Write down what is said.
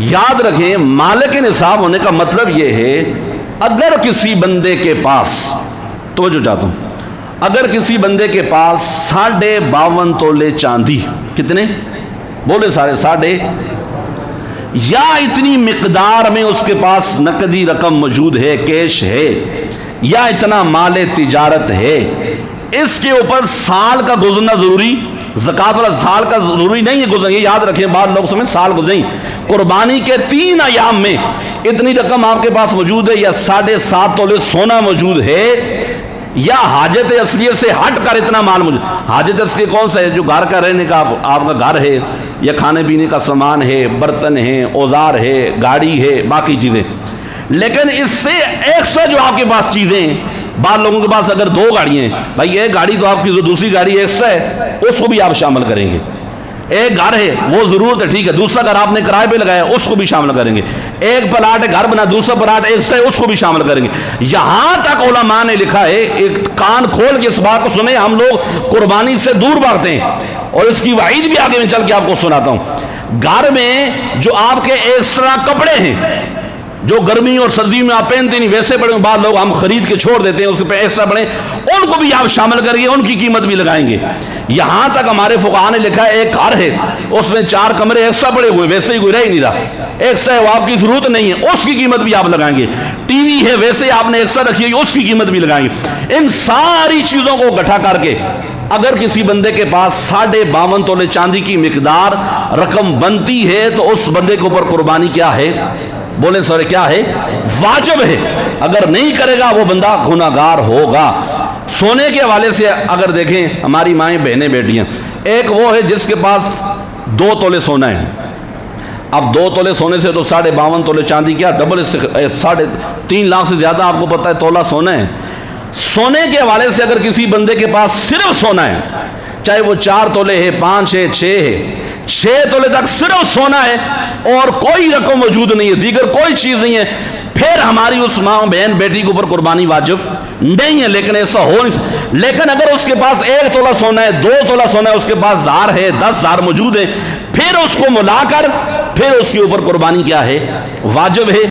یاد رکھیں مالک نصاب ہونے کا مطلب یہ ہے اگر کسی بندے کے پاس، توجہ چاہتا ہوں، اگر کسی بندے کے پاس 52.5 تولے چاندی، کتنے بولے سارے، یا اتنی مقدار میں اس کے پاس نقدی رقم موجود ہے، کیش ہے، یا اتنا مال تجارت ہے، اس کے اوپر سال کا گزرنا ضروری، زکوٰۃ والا سال کا ضروری نہیں ہے گزرنا، یہ یاد رکھیں، بعض لوگ سمجھ سال گزریں، قربانی کے 3 ایام میں اتنی رقم آپ کے پاس موجود ہے، یا 7.5 تولے سونا موجود ہے، یا حاجت اصلیت سے ہٹ کر اتنا مال موجود۔ حاجت اصلی کون سا ہے؟ جو گھر کا رہنے کا آپ کا گھر ہے، یا کھانے پینے کا سامان ہے، برتن ہے، اوزار ہے، گاڑی ہے، باقی چیزیں۔ لیکن اس سے ایکسٹرا جو آپ کے پاس چیزیں ہیں، بعض لوگوں کے پاس اگر 2 گاڑیاں ہیں، بھائی ایک گاڑی تو آپ کی، دوسری گاڑی ایکسٹرا ہے، اس کو بھی آپ شامل کریں گے۔ ایک گھر ہے وہ ضرورت ہے، ٹھیک ہے، دوسرا گھر آپ نے کرائے پہ لگایا اس کو بھی شامل کریں گے۔ ایک پلاٹ ہے گھر بنا، دوسرا پلاٹ ایکسٹرا ہے، اس کو بھی شامل کریں گے۔ یہاں تک علماء نے لکھا ہے، ایک کان کھول کے اس بات کو سنیں، ہم لوگ قربانی سے دور بھاگتے ہیں، اور اس کی وعید بھی آگے میں چل کے آپ کو سناتا ہوں۔ گھر میں جو آپ کے ایکسٹرا کپڑے ہیں، جو گرمی اور سردی میں آپ پہنتے نہیں، ویسے پڑے، بعض لوگ ہم خرید کے چھوڑ دیتے ہیں، اس پہ ایکسٹرا پڑے، ان کو بھی آپ شامل کریں گے، ان کی قیمت بھی لگائیں گے۔ یہاں تک ہمارے فقہاء نے لکھا ہے، ایک گھر ہے اس میں 4 کمرے ایکسٹرا پڑے ہوئے، ویسے ہی کوئی رہ ہی نہیں رہا، ایکسٹرا ہے، وہ آپ کی ضرورت نہیں ہے، اس کی قیمت بھی آپ لگائیں گے۔ ٹی وی ہے ویسے آپ نے ایکسٹرا رکھی ہے، اس کی قیمت بھی لگائیں گے۔ ان ساری چیزوں کو اکٹھا کر کے اگر کسی بندے کے پاس 52.5 تولے چاندی کی مقدار رقم بنتی ہے، تو اس بندے کے اوپر قربانی کیا ہے؟ بولیں سورے، کیا ہے؟ واجب ہے۔ اگر نہیں کرے گا وہ بندہ گنہگار ہوگا۔ سونے کے حوالے سے اگر دیکھیں، ہماری مائیں بہنیں بیٹیاں، ایک وہ ہے جس کے پاس 2 تولے سونا ہے۔ اب 2 تولے سونے سے تو 52.5 تولے چاندی کیا ڈبل، اس سے 3.5 لاکھ سے زیادہ آپ کو پتہ ہے تولہ سونا ہے۔ سونے کے حوالے سے اگر کسی بندے کے پاس صرف سونا ہے، چاہے وہ 4 تولے ہے، 5 ہے، 6 ہے، 6 تولے تک صرف سونا ہے اور کوئی رقم موجود نہیں ہے، دیگر کوئی چیز نہیں ہے، پھر ہماری اس ماں بہن بیٹی کے اوپر قربانی واجب نہیں ہے۔ لیکن ایسا ہو نہیں، لیکن اگر اس کے پاس 1 تولہ سونا ہے، 2 تولہ سونا ہے، اس کے پاس زار ہے، 10 زار موجود ہے، پھر اس کو ملا کر پھر اس کے اوپر قربانی کیا ہے؟ واجب ہے۔